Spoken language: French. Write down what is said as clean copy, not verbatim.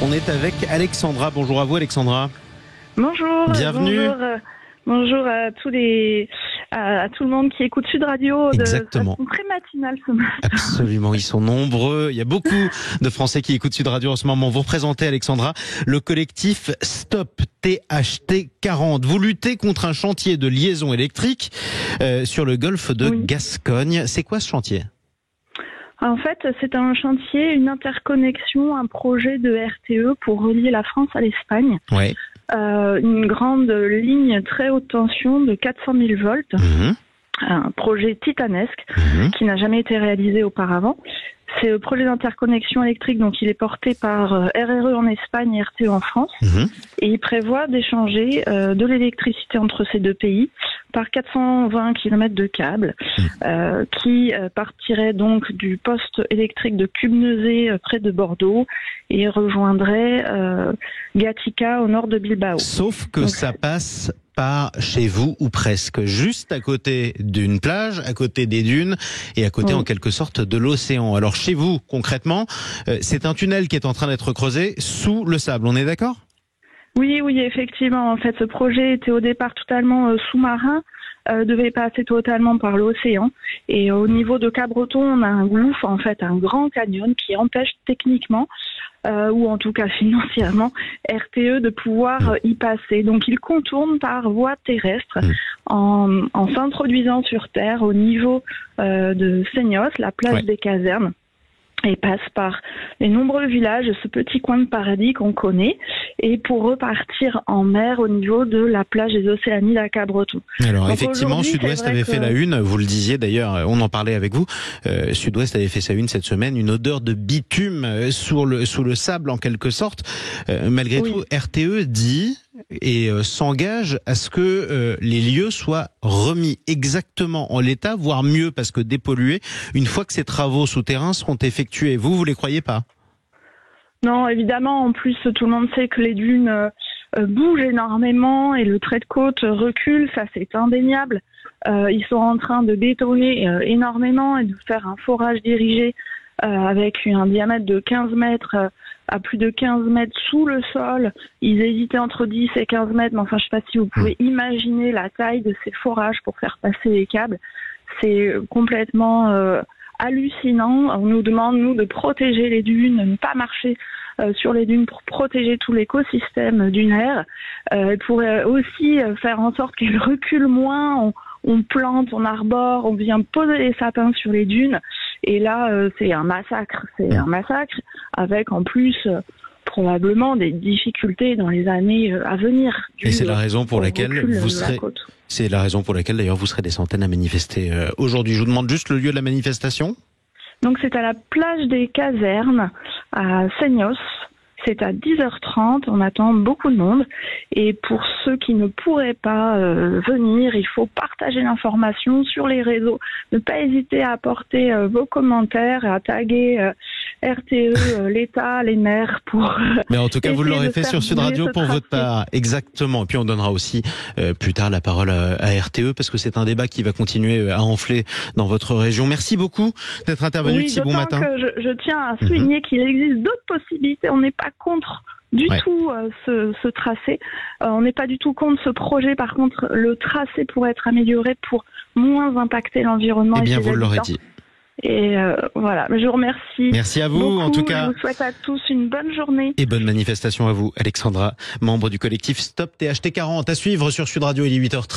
On est avec Alexandra. Bonjour à vous, Alexandra. Bonjour. Bienvenue. Bonjour à tout le monde qui écoute Sud Radio. Exactement. De façon très matinale ce matin. Absolument, ils sont nombreux. Il y a beaucoup de Français qui écoutent Sud Radio en ce moment. Vous représentez, Alexandra, le collectif Stop THT 40. Vous luttez contre un chantier de liaison électrique sur le golfe de Gascogne. C'est quoi ce chantier ? En fait, c'est un chantier, une interconnexion, un projet de RTE pour relier la France à l'Espagne. Ouais. Une grande ligne très haute tension de 400 000 volts. Un projet titanesque qui n'a jamais été réalisé auparavant. C'est le projet d'interconnexion électrique, donc il est porté par RRE en Espagne et RTE en France. Et il prévoit d'échanger de l'électricité entre ces deux pays par 420 km de câbles qui partirait donc du poste électrique de Cubnezé près de Bordeaux et rejoindrait Gatica au nord de Bilbao. Sauf que donc, ça passe par chez vous ou presque, juste à côté d'une plage, à côté des dunes et à côté en quelque sorte de l'océan. Alors chez vous, concrètement, c'est un tunnel qui est en train d'être creusé sous le sable, on est d'accord ? Oui, effectivement. En fait, ce projet était au départ totalement sous-marin, devait passer totalement par l'océan. Et au niveau de Cap-Breton, on a un gouffre, en fait, un grand canyon qui empêche techniquement, ou en tout cas financièrement, RTE de pouvoir y passer. Donc, il contourne par voie terrestre en s'introduisant sur terre au niveau de Seignos, la plage des casernes. Et passe par les nombreux villages, ce petit coin de paradis qu'on connaît, et pour repartir en mer au niveau de la plage des Océanides à Cap-Breton. Alors donc effectivement, Sud-Ouest avait fait la une, vous le disiez d'ailleurs, on en parlait avec vous, Sud-Ouest avait fait sa une cette semaine, une odeur de bitume sous le sable en quelque sorte. Malgré tout, RTE dit et s'engage à ce que les lieux soient remis exactement en l'état, voire mieux parce que dépollués, une fois que ces travaux souterrains seront effectués. Vous les croyez pas ? Non, évidemment. En plus, tout le monde sait que les dunes bougent énormément et le trait de côte recule, ça c'est indéniable. Ils sont en train de bétonner énormément et de faire un forage dirigé avec un diamètre de 15 mètres à plus de 15 mètres sous le sol. Ils hésitaient entre 10 et 15 mètres, mais enfin je ne sais pas si vous pouvez imaginer la taille de ces forages pour faire passer les câbles. C'est complètement hallucinant. On nous demande, nous, de protéger les dunes, de ne pas marcher sur les dunes pour protéger tout l'écosystème dunaire, pour aussi faire en sorte qu'elles reculent moins. On plante, on arbore, on vient poser les sapins sur les dunes. Et là, c'est un massacre. C'est un massacre avec en plus probablement des difficultés dans les années à venir. Et c'est la raison pour laquelle vous serez... C'est la raison pour laquelle d'ailleurs vous serez des centaines à manifester aujourd'hui. Je vous demande juste le lieu de la manifestation. Donc c'est à la plage des casernes à Seignos. C'est à 10h30, on attend beaucoup de monde. Et pour ceux qui ne pourraient pas venir, il faut partager l'information sur les réseaux. Ne pas hésiter à apporter vos commentaires, à taguer RTE, l'État, les maires pour... Mais en tout cas, vous l'aurez fait sur Sud Radio pour votre part. Exactement. Et puis on donnera aussi plus tard la parole à RTE parce que c'est un débat qui va continuer à enfler dans votre région. Merci beaucoup d'être intervenu de si bon matin. Que je tiens à souligner qu'il existe d'autres possibilités. On n'est pas contre du tout ce tracé. On n'est pas du tout contre ce projet. Par contre, le tracé pourrait être amélioré pour moins impacter l'environnement. Eh bien, vous l'aurez dit. Et voilà, je vous remercie. Merci à vous, beaucoup. En tout cas. Je vous souhaite à tous une bonne journée. Et bonne manifestation à vous, Alexandra, membre du collectif Stop THT 40. À suivre sur Sud Radio, il est 8h13.